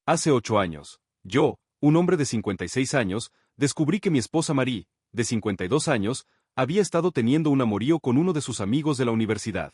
Hace 8 años, yo, un hombre de 56 años, descubrí que mi esposa Marie, de 52 años, había estado teniendo un amorío con uno de sus amigos de la universidad.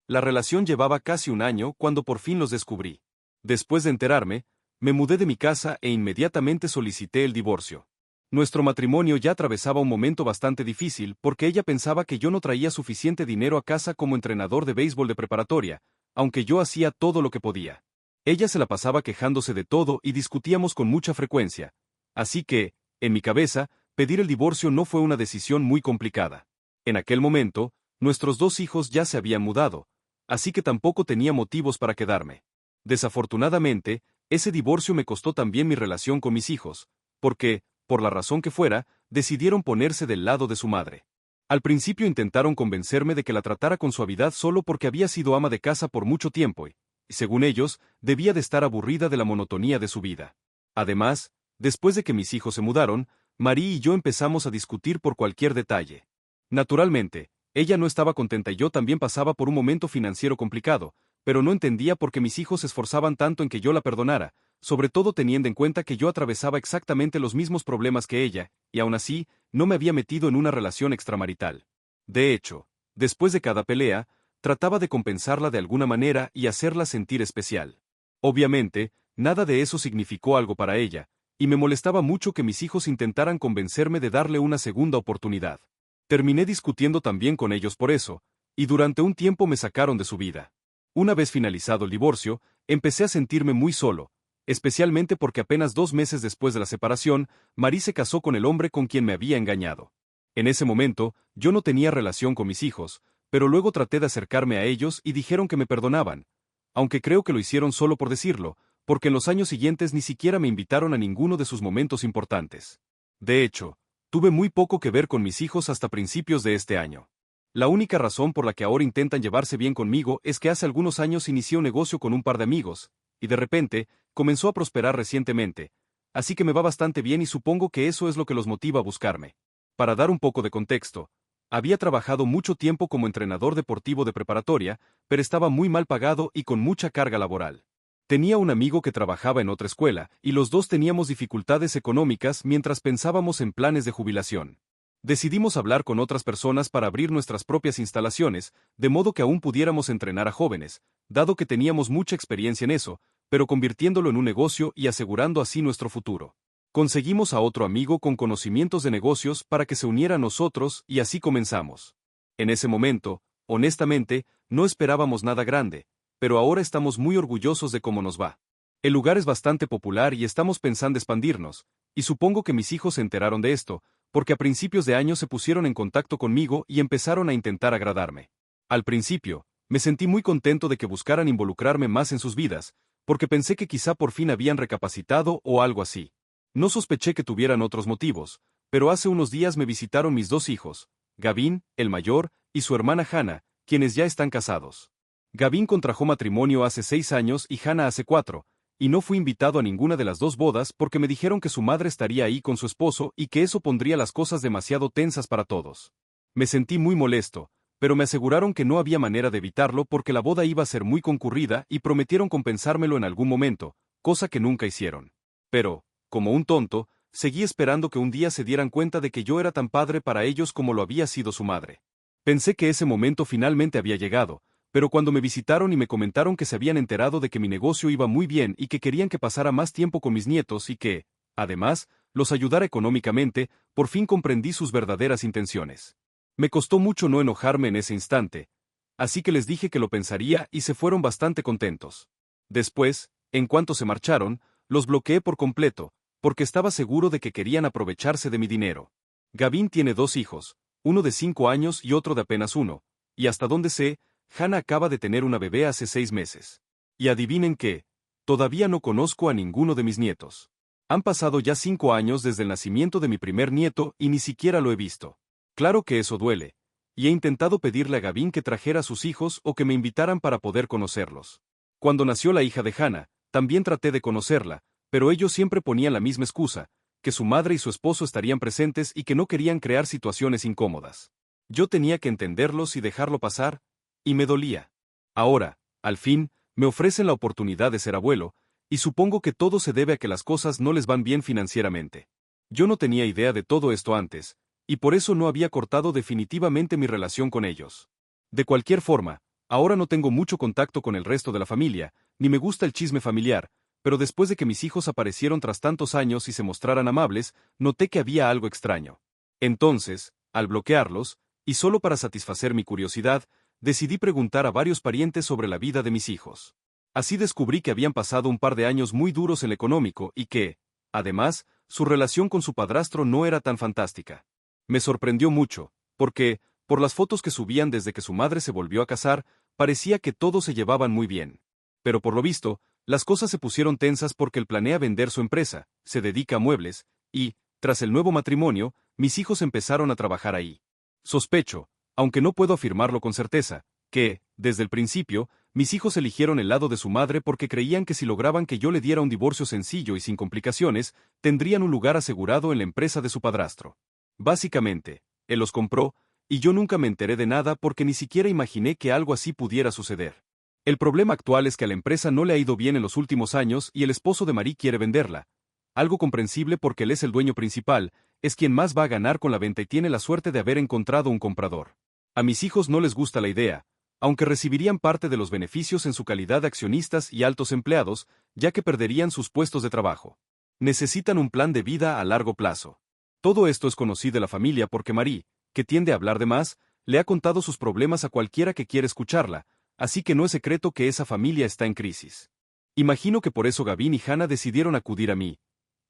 La relación llevaba casi un año cuando por fin los descubrí. Después de enterarme, me mudé de mi casa e inmediatamente solicité el divorcio. Nuestro matrimonio ya atravesaba un momento bastante difícil porque ella pensaba que yo no traía suficiente dinero a casa como entrenador de béisbol de preparatoria, aunque yo hacía todo lo que podía. Ella se la pasaba quejándose de todo y discutíamos con mucha frecuencia. Así que, en mi cabeza, pedir el divorcio no fue una decisión muy complicada. En aquel momento, nuestros 2 hijos ya se habían mudado, así que tampoco tenía motivos para quedarme. Desafortunadamente, ese divorcio me costó también mi relación con mis hijos, porque, por la razón que fuera, decidieron ponerse del lado de su madre. Al principio intentaron convencerme de que la tratara con suavidad solo porque había sido ama de casa por mucho tiempo y, según ellos, debía de estar aburrida de la monotonía de su vida. Además, después de que mis hijos se mudaron, Marie y yo empezamos a discutir por cualquier detalle. Naturalmente, ella no estaba contenta y yo también pasaba por un momento financiero complicado, pero no entendía por qué mis hijos se esforzaban tanto en que yo la perdonara, sobre todo teniendo en cuenta que yo atravesaba exactamente los mismos problemas que ella, y aún así, no me había metido en una relación extramarital. De hecho, después de cada pelea, trataba de compensarla de alguna manera y hacerla sentir especial. Obviamente, nada de eso significó algo para ella, y me molestaba mucho que mis hijos intentaran convencerme de darle una segunda oportunidad. Terminé discutiendo también con ellos por eso, y durante un tiempo me sacaron de su vida. Una vez finalizado el divorcio, empecé a sentirme muy solo, especialmente porque apenas 2 meses después de la separación, Marie se casó con el hombre con quien me había engañado. En ese momento, yo no tenía relación con mis hijos, pero luego traté de acercarme a ellos y dijeron que me perdonaban, aunque creo que lo hicieron solo por decirlo, porque en los años siguientes ni siquiera me invitaron a ninguno de sus momentos importantes. De hecho, tuve muy poco que ver con mis hijos hasta principios de este año. La única razón por la que ahora intentan llevarse bien conmigo es que hace algunos años inicié un negocio con un par de amigos, y de repente, comenzó a prosperar recientemente, así que me va bastante bien y supongo que eso es lo que los motiva a buscarme. Para dar un poco de contexto, había trabajado mucho tiempo como entrenador deportivo de preparatoria, pero estaba muy mal pagado y con mucha carga laboral. Tenía un amigo que trabajaba en otra escuela, y los dos teníamos dificultades económicas mientras pensábamos en planes de jubilación. Decidimos hablar con otras personas para abrir nuestras propias instalaciones, de modo que aún pudiéramos entrenar a jóvenes, dado que teníamos mucha experiencia en eso, pero convirtiéndolo en un negocio y asegurando así nuestro futuro. Conseguimos a otro amigo con conocimientos de negocios para que se uniera a nosotros y así comenzamos. En ese momento, honestamente, no esperábamos nada grande, pero ahora estamos muy orgullosos de cómo nos va. El lugar es bastante popular y estamos pensando expandirnos, y supongo que mis hijos se enteraron de esto, porque a principios de año se pusieron en contacto conmigo y empezaron a intentar agradarme. Al principio, me sentí muy contento de que buscaran involucrarme más en sus vidas, porque pensé que quizá por fin habían recapacitado o algo así. No sospeché que tuvieran otros motivos, pero hace unos días me visitaron mis 2 hijos, Gavin, el mayor, y su hermana Hannah, quienes ya están casados. Gavin contrajo matrimonio hace 6 años y Hannah hace 4, y no fui invitado a ninguna de las 2 bodas porque me dijeron que su madre estaría ahí con su esposo y que eso pondría las cosas demasiado tensas para todos. Me sentí muy molesto, pero me aseguraron que no había manera de evitarlo porque la boda iba a ser muy concurrida y prometieron compensármelo en algún momento, cosa que nunca hicieron. Pero, como un tonto, seguí esperando que un día se dieran cuenta de que yo era tan padre para ellos como lo había sido su madre. Pensé que ese momento finalmente había llegado, pero cuando me visitaron y me comentaron que se habían enterado de que mi negocio iba muy bien y que querían que pasara más tiempo con mis nietos y que, además, los ayudara económicamente, por fin comprendí sus verdaderas intenciones. Me costó mucho no enojarme en ese instante, así que les dije que lo pensaría y se fueron bastante contentos. Después, en cuanto se marcharon, los bloqueé por completo, porque estaba seguro de que querían aprovecharse de mi dinero. Gavin tiene 2 hijos, uno de 5 años y otro de apenas 1, y hasta donde sé, Hannah acaba de tener una bebé hace 6 meses. Y adivinen qué, todavía no conozco a ninguno de mis nietos. Han pasado ya 5 años desde el nacimiento de mi primer nieto y ni siquiera lo he visto. Claro que eso duele, y he intentado pedirle a Gavin que trajera a sus hijos o que me invitaran para poder conocerlos. Cuando nació la hija de Hannah, también traté de conocerla, pero ellos siempre ponían la misma excusa, que su madre y su esposo estarían presentes y que no querían crear situaciones incómodas. Yo tenía que entenderlos y dejarlo pasar, y me dolía. Ahora, al fin, me ofrecen la oportunidad de ser abuelo, Y supongo que todo se debe a que las cosas no les van bien financieramente. Yo no tenía idea de todo esto antes, y por eso no había cortado definitivamente mi relación con ellos. De cualquier forma, ahora no tengo mucho contacto con el resto de la familia, ni me gusta el chisme familiar, pero después de que mis hijos aparecieron tras tantos años y se mostraran amables, noté que había algo extraño. Entonces, al bloquearlos, y solo para satisfacer mi curiosidad, decidí preguntar a varios parientes sobre la vida de mis hijos. Así descubrí que habían pasado un par de años muy duros en lo económico y que, además, su relación con su padrastro no era tan fantástica. Me sorprendió mucho, porque, por las fotos que subían desde que su madre se volvió a casar, parecía que todos se llevaban muy bien. Pero por lo visto, las cosas se pusieron tensas porque él planea vender su empresa, se dedica a muebles, y, tras el nuevo matrimonio, mis hijos empezaron a trabajar ahí. Sospecho, aunque no puedo afirmarlo con certeza, que, desde el principio, mis hijos eligieron el lado de su madre porque creían que si lograban que yo le diera un divorcio sencillo y sin complicaciones, tendrían un lugar asegurado en la empresa de su padrastro. Básicamente, él los compró, y yo nunca me enteré de nada porque ni siquiera imaginé que algo así pudiera suceder. El problema actual es que a la empresa no le ha ido bien en los últimos años y el esposo de Marie quiere venderla. Algo comprensible porque él es el dueño principal, es quien más va a ganar con la venta y tiene la suerte de haber encontrado un comprador. A mis hijos no les gusta la idea, aunque recibirían parte de los beneficios en su calidad de accionistas y altos empleados, ya que perderían sus puestos de trabajo. Necesitan un plan de vida a largo plazo. Todo esto es conocido de la familia porque Marie, que tiende a hablar de más, le ha contado sus problemas a cualquiera que quiera escucharla, así que no es secreto que esa familia está en crisis. Imagino que por eso Gavin y Hannah decidieron acudir a mí.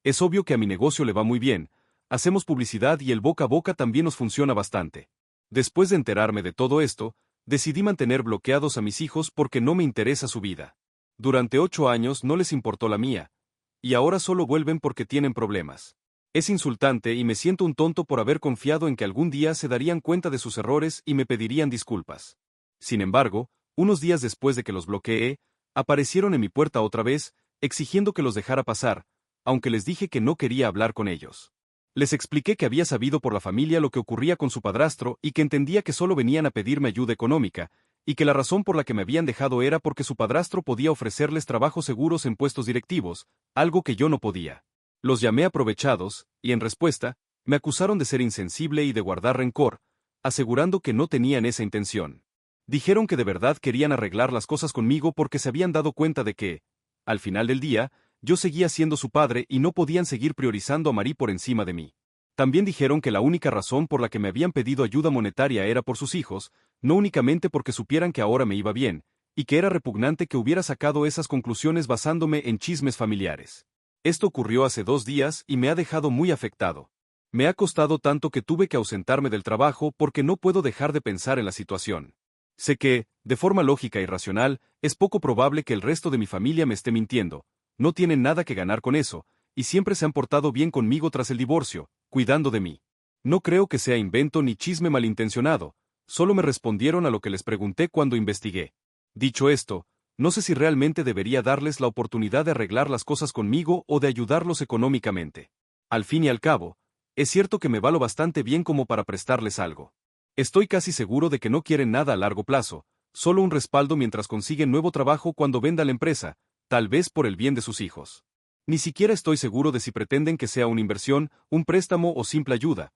Es obvio que a mi negocio le va muy bien, hacemos publicidad y el boca a boca también nos funciona bastante. Después de enterarme de todo esto, decidí mantener bloqueados a mis hijos porque no me interesa su vida. Durante 8 años no les importó la mía, y ahora solo vuelven porque tienen problemas. Es insultante y me siento un tonto por haber confiado en que algún día se darían cuenta de sus errores y me pedirían disculpas. Sin embargo, unos días después de que los bloqueé, aparecieron en mi puerta otra vez, exigiendo que los dejara pasar, aunque les dije que no quería hablar con ellos. Les expliqué que había sabido por la familia lo que ocurría con su padrastro y que entendía que solo venían a pedirme ayuda económica, y que la razón por la que me habían dejado era porque su padrastro podía ofrecerles trabajos seguros en puestos directivos, algo que yo no podía. Los llamé aprovechados, y en respuesta, me acusaron de ser insensible y de guardar rencor, asegurando que no tenían esa intención. Dijeron que de verdad querían arreglar las cosas conmigo porque se habían dado cuenta de que, al final del día, yo seguía siendo su padre y no podían seguir priorizando a Marie por encima de mí. También dijeron que la única razón por la que me habían pedido ayuda monetaria era por sus hijos, no únicamente porque supieran que ahora me iba bien, y que era repugnante que hubiera sacado esas conclusiones basándome en chismes familiares. Esto ocurrió hace 2 días y me ha dejado muy afectado. Me ha costado tanto que tuve que ausentarme del trabajo porque no puedo dejar de pensar en la situación. Sé que, de forma lógica y racional, es poco probable que el resto de mi familia me esté mintiendo. No tienen nada que ganar con eso, y siempre se han portado bien conmigo tras el divorcio, cuidando de mí. No creo que sea invento ni chisme malintencionado, solo me respondieron a lo que les pregunté cuando investigué. Dicho esto, no sé si realmente debería darles la oportunidad de arreglar las cosas conmigo o de ayudarlos económicamente. Al fin y al cabo, es cierto que me valo bastante bien como para prestarles algo. Estoy casi seguro de que no quieren nada a largo plazo, solo un respaldo mientras consiguen nuevo trabajo cuando venda la empresa, tal vez por el bien de sus hijos. Ni siquiera estoy seguro de si pretenden que sea una inversión, un préstamo o simple ayuda.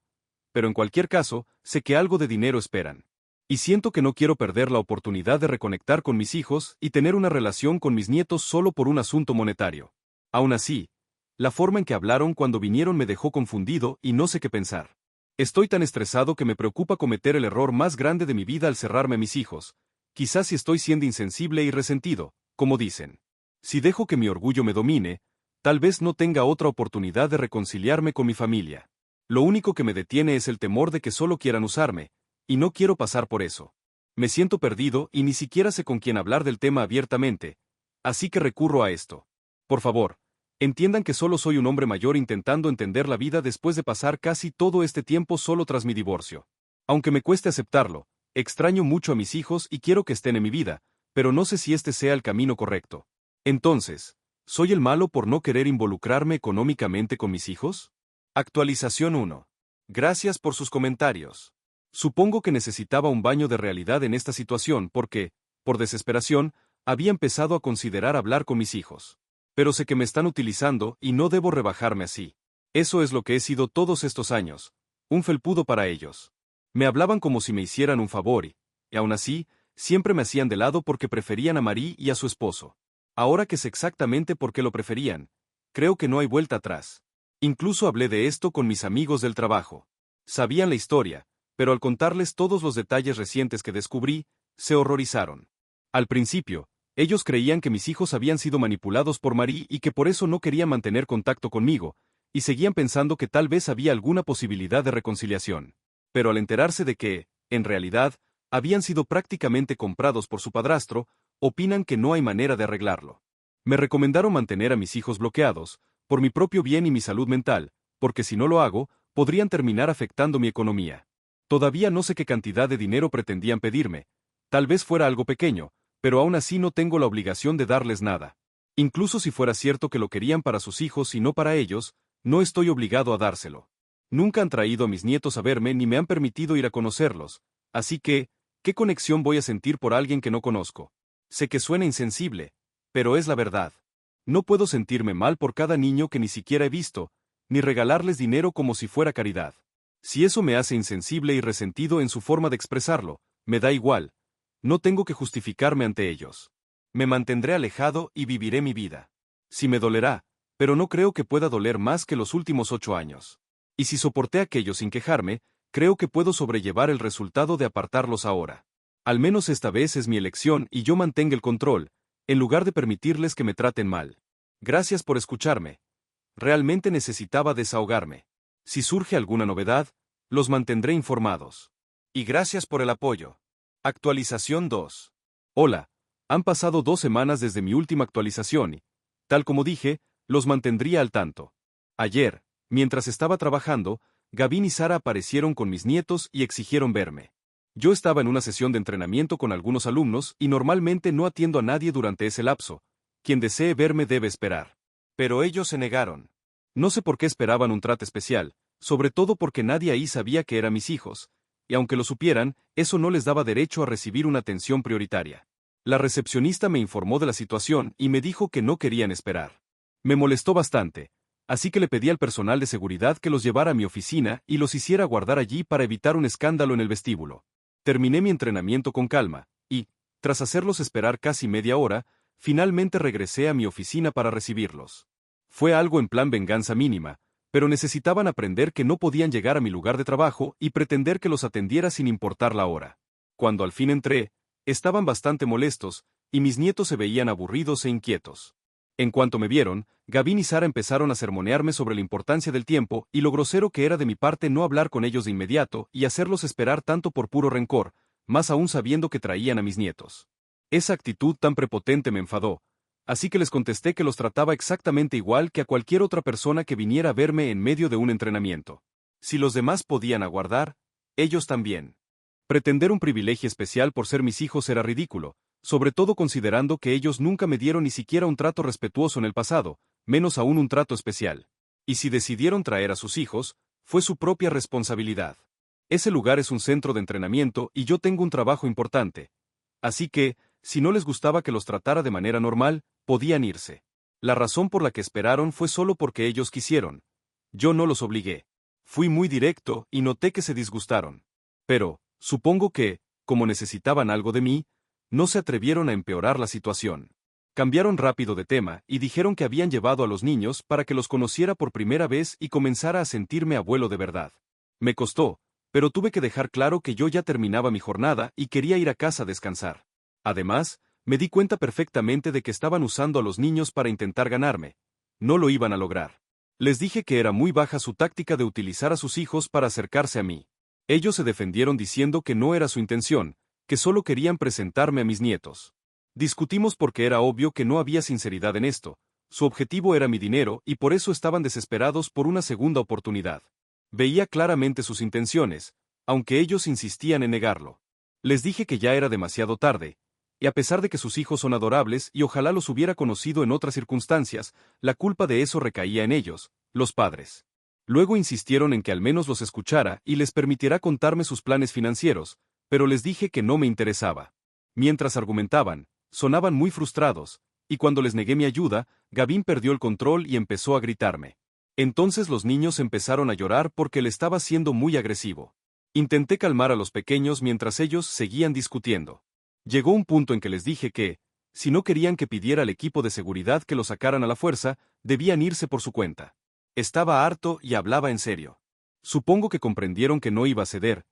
Pero en cualquier caso, sé que algo de dinero esperan. Y siento que no quiero perder la oportunidad de reconectar con mis hijos y tener una relación con mis nietos solo por un asunto monetario. Aún así, la forma en que hablaron cuando vinieron me dejó confundido y no sé qué pensar. Estoy tan estresado que me preocupa cometer el error más grande de mi vida al cerrarme a mis hijos. Quizás si estoy siendo insensible y resentido, como dicen. Si dejo que mi orgullo me domine, tal vez no tenga otra oportunidad de reconciliarme con mi familia. Lo único que me detiene es el temor de que solo quieran usarme, y no quiero pasar por eso. Me siento perdido y ni siquiera sé con quién hablar del tema abiertamente, así que recurro a esto. Por favor, entiendan que solo soy un hombre mayor intentando entender la vida después de pasar casi todo este tiempo solo tras mi divorcio. Aunque me cueste aceptarlo, extraño mucho a mis hijos y quiero que estén en mi vida, pero no sé si este sea el camino correcto. Entonces, ¿soy el malo por no querer involucrarme económicamente con mis hijos? Actualización 1. Gracias por sus comentarios. Supongo que necesitaba un baño de realidad en esta situación porque, por desesperación, había empezado a considerar hablar con mis hijos. Pero sé que me están utilizando y no debo rebajarme así. Eso es lo que he sido todos estos años, un felpudo para ellos. Me hablaban como si me hicieran un favor y aún así, siempre me hacían de lado porque preferían a Marie y a su esposo. Ahora que sé exactamente por qué lo preferían, creo que no hay vuelta atrás. Incluso hablé de esto con mis amigos del trabajo. Sabían la historia, pero al contarles todos los detalles recientes que descubrí, se horrorizaron. Al principio, ellos creían que mis hijos habían sido manipulados por Marie y que por eso no querían mantener contacto conmigo, y seguían pensando que tal vez había alguna posibilidad de reconciliación. Pero al enterarse de que, en realidad, habían sido prácticamente comprados por su padrastro, opinan que no hay manera de arreglarlo. Me recomendaron mantener a mis hijos bloqueados, por mi propio bien y mi salud mental, porque si no lo hago, podrían terminar afectando mi economía. Todavía no sé qué cantidad de dinero pretendían pedirme, tal vez fuera algo pequeño, pero aún así no tengo la obligación de darles nada. Incluso si fuera cierto que lo querían para sus hijos y no para ellos, no estoy obligado a dárselo. Nunca han traído a mis nietos a verme ni me han permitido ir a conocerlos, así que, ¿qué conexión voy a sentir por alguien que no conozco? Sé que suena insensible, pero es la verdad. No puedo sentirme mal por cada niño que ni siquiera he visto, ni regalarles dinero como si fuera caridad. Si eso me hace insensible y resentido en su forma de expresarlo, me da igual. No tengo que justificarme ante ellos. Me mantendré alejado y viviré mi vida. Sí me dolerá, pero no creo que pueda doler más que los últimos 8 años. Y si soporté aquello sin quejarme, creo que puedo sobrellevar el resultado de apartarlos ahora. Al menos esta vez es mi elección y yo mantengo el control, en lugar de permitirles que me traten mal. Gracias por escucharme. Realmente necesitaba desahogarme. Si surge alguna novedad, los mantendré informados. Y gracias por el apoyo. Actualización 2. Hola, han pasado 2 semanas desde mi última actualización y, tal como dije, los mantendría al tanto. Ayer, mientras estaba trabajando, Gavin y Sara aparecieron con mis nietos y exigieron verme. Yo estaba en una sesión de entrenamiento con algunos alumnos y normalmente no atiendo a nadie durante ese lapso. Quien desee verme debe esperar. Pero ellos se negaron. No sé por qué esperaban un trato especial, sobre todo porque nadie ahí sabía que eran mis hijos, y aunque lo supieran, eso no les daba derecho a recibir una atención prioritaria. La recepcionista me informó de la situación y me dijo que no querían esperar. Me molestó bastante, así que le pedí al personal de seguridad que los llevara a mi oficina y los hiciera guardar allí para evitar un escándalo en el vestíbulo. Terminé mi entrenamiento con calma, y, tras hacerlos esperar casi media hora, finalmente regresé a mi oficina para recibirlos. Fue algo en plan venganza mínima, pero necesitaban aprender que no podían llegar a mi lugar de trabajo y pretender que los atendiera sin importar la hora. Cuando al fin entré, estaban bastante molestos, y mis nietos se veían aburridos e inquietos. En cuanto me vieron, Gavin y Sara empezaron a sermonearme sobre la importancia del tiempo y lo grosero que era de mi parte no hablar con ellos de inmediato y hacerlos esperar tanto por puro rencor, más aún sabiendo que traían a mis nietos. Esa actitud tan prepotente me enfadó, así que les contesté que los trataba exactamente igual que a cualquier otra persona que viniera a verme en medio de un entrenamiento. Si los demás podían aguardar, ellos también. Pretender un privilegio especial por ser mis hijos era ridículo, sobre todo considerando que ellos nunca me dieron ni siquiera un trato respetuoso en el pasado, menos aún un trato especial. Y si decidieron traer a sus hijos, fue su propia responsabilidad. Ese lugar es un centro de entrenamiento y yo tengo un trabajo importante. Así que, si no les gustaba que los tratara de manera normal, podían irse. La razón por la que esperaron fue solo porque ellos quisieron. Yo no los obligué. Fui muy directo y noté que se disgustaron. Pero, supongo que, como necesitaban algo de mí, no se atrevieron a empeorar la situación. Cambiaron rápido de tema y dijeron que habían llevado a los niños para que los conociera por primera vez y comenzara a sentirme abuelo de verdad. Me costó, pero tuve que dejar claro que yo ya terminaba mi jornada y quería ir a casa a descansar. Además, me di cuenta perfectamente de que estaban usando a los niños para intentar ganarme. No lo iban a lograr. Les dije que era muy baja su táctica de utilizar a sus hijos para acercarse a mí. Ellos se defendieron diciendo que no era su intención, que solo querían presentarme a mis nietos. Discutimos porque era obvio que no había sinceridad en esto, su objetivo era mi dinero y por eso estaban desesperados por una segunda oportunidad. Veía claramente sus intenciones, aunque ellos insistían en negarlo. Les dije que ya era demasiado tarde, y a pesar de que sus hijos son adorables y ojalá los hubiera conocido en otras circunstancias, la culpa de eso recaía en ellos, los padres. Luego insistieron en que al menos los escuchara y les permitiera contarme sus planes financieros, pero les dije que no me interesaba. Mientras argumentaban, sonaban muy frustrados, y cuando les negué mi ayuda, Gavin perdió el control y empezó a gritarme. Entonces los niños empezaron a llorar porque él estaba siendo muy agresivo. Intenté calmar a los pequeños mientras ellos seguían discutiendo. Llegó un punto en que les dije que, si no querían que pidiera al equipo de seguridad que lo sacaran a la fuerza, debían irse por su cuenta. Estaba harto y hablaba en serio. Supongo que comprendieron que no iba a ceder,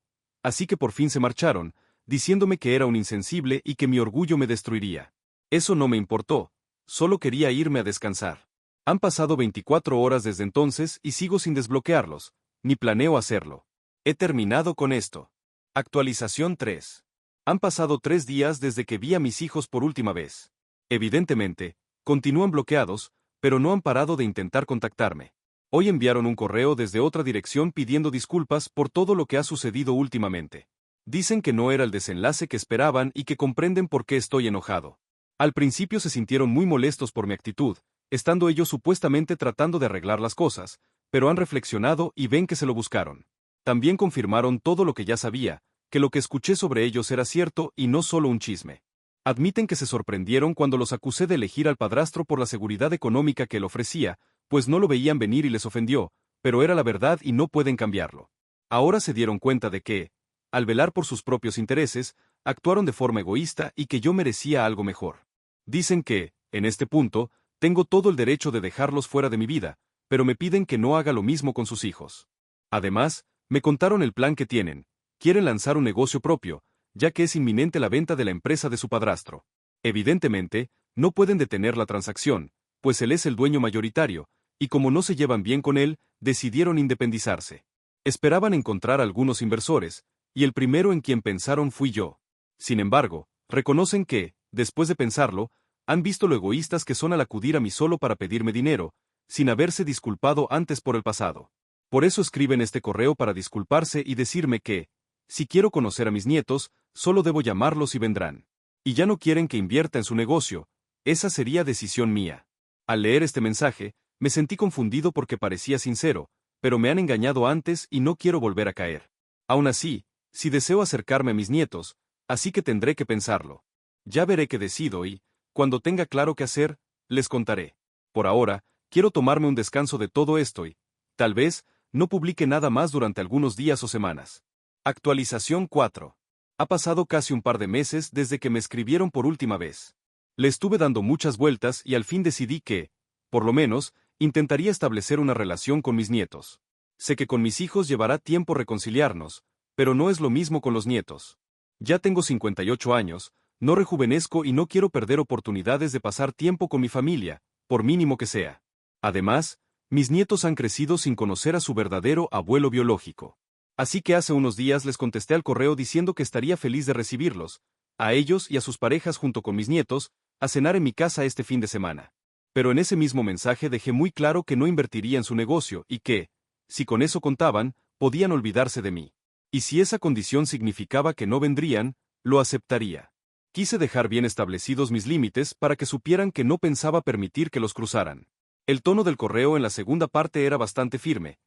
así que por fin se marcharon, diciéndome que era un insensible y que mi orgullo me destruiría. Eso no me importó, solo quería irme a descansar. Han pasado 24 horas desde entonces y sigo sin desbloquearlos, ni planeo hacerlo. He terminado con esto. Actualización 3. Han pasado 3 días desde que vi a mis hijos por última vez. Evidentemente, continúan bloqueados, pero no han parado de intentar contactarme. Hoy enviaron un correo desde otra dirección pidiendo disculpas por todo lo que ha sucedido últimamente. Dicen que no era el desenlace que esperaban y que comprenden por qué estoy enojado. Al principio se sintieron muy molestos por mi actitud, estando ellos supuestamente tratando de arreglar las cosas, pero han reflexionado y ven que se lo buscaron. También confirmaron todo lo que ya sabía, que lo que escuché sobre ellos era cierto y no solo un chisme. Admiten que se sorprendieron cuando los acusé de elegir al padrastro por la seguridad económica que él ofrecía, pues no lo veían venir y les ofendió, pero era la verdad y no pueden cambiarlo. Ahora se dieron cuenta de que, al velar por sus propios intereses, actuaron de forma egoísta y que yo merecía algo mejor. Dicen que, en este punto, tengo todo el derecho de dejarlos fuera de mi vida, pero me piden que no haga lo mismo con sus hijos. Además, me contaron el plan que tienen. Quieren lanzar un negocio propio, ya que es inminente la venta de la empresa de su padrastro. Evidentemente, no pueden detener la transacción, pues él es el dueño mayoritario, y como no se llevan bien con él, decidieron independizarse. Esperaban encontrar algunos inversores, y el primero en quien pensaron fui yo. Sin embargo, reconocen que, después de pensarlo, han visto lo egoístas que son al acudir a mí solo para pedirme dinero, sin haberse disculpado antes por el pasado. Por eso escriben este correo para disculparse y decirme que, si quiero conocer a mis nietos, solo debo llamarlos y vendrán. Y ya no quieren que invierta en su negocio, esa sería decisión mía. Al leer este mensaje, me sentí confundido porque parecía sincero, pero me han engañado antes y no quiero volver a caer. Aún así, si deseo acercarme a mis nietos, así que tendré que pensarlo. Ya veré qué decido y, cuando tenga claro qué hacer, les contaré. Por ahora, quiero tomarme un descanso de todo esto y, tal vez, no publique nada más durante algunos días o semanas. Actualización 4. Ha pasado casi un par de meses desde que me escribieron por última vez. Le estuve dando muchas vueltas y al fin decidí que, por lo menos, intentaría establecer una relación con mis nietos. Sé que con mis hijos llevará tiempo reconciliarnos, pero no es lo mismo con los nietos. Ya tengo 58 años, no rejuvenezco y no quiero perder oportunidades de pasar tiempo con mi familia, por mínimo que sea. Además, mis nietos han crecido sin conocer a su verdadero abuelo biológico. Así que hace unos días les contesté al correo diciendo que estaría feliz de recibirlos, a ellos y a sus parejas junto con mis nietos, a cenar en mi casa este fin de semana. Pero en ese mismo mensaje dejé muy claro que no invertiría en su negocio y que, si con eso contaban, podían olvidarse de mí. Y si esa condición significaba que no vendrían, lo aceptaría. Quise dejar bien establecidos mis límites para que supieran que no pensaba permitir que los cruzaran. El tono del correo en la segunda parte era bastante firme,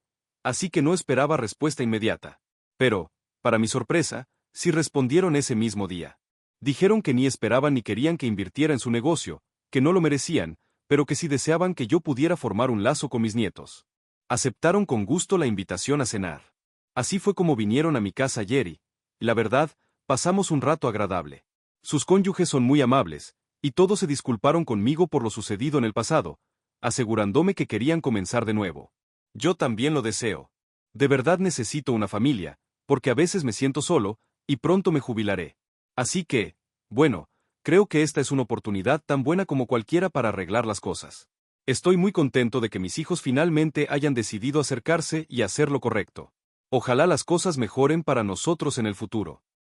así que no esperaba respuesta inmediata. Pero, para mi sorpresa, sí respondieron ese mismo día. Dijeron que ni esperaban ni querían que invirtiera en su negocio, que no lo merecían, pero que sí deseaban que yo pudiera formar un lazo con mis nietos. Aceptaron con gusto la invitación a cenar. Así fue como vinieron a mi casa ayer y, la verdad, pasamos un rato agradable. Sus cónyuges son muy amables, y todos se disculparon conmigo por lo sucedido en el pasado, asegurándome que querían comenzar de nuevo. Yo también lo deseo. De verdad necesito una familia, porque a veces me siento solo, y pronto me jubilaré. Así que, bueno, creo que esta es una oportunidad tan buena como cualquiera para arreglar las cosas. Estoy muy contento de que mis hijos finalmente hayan decidido acercarse y hacer lo correcto. Ojalá las cosas mejoren para nosotros en el futuro.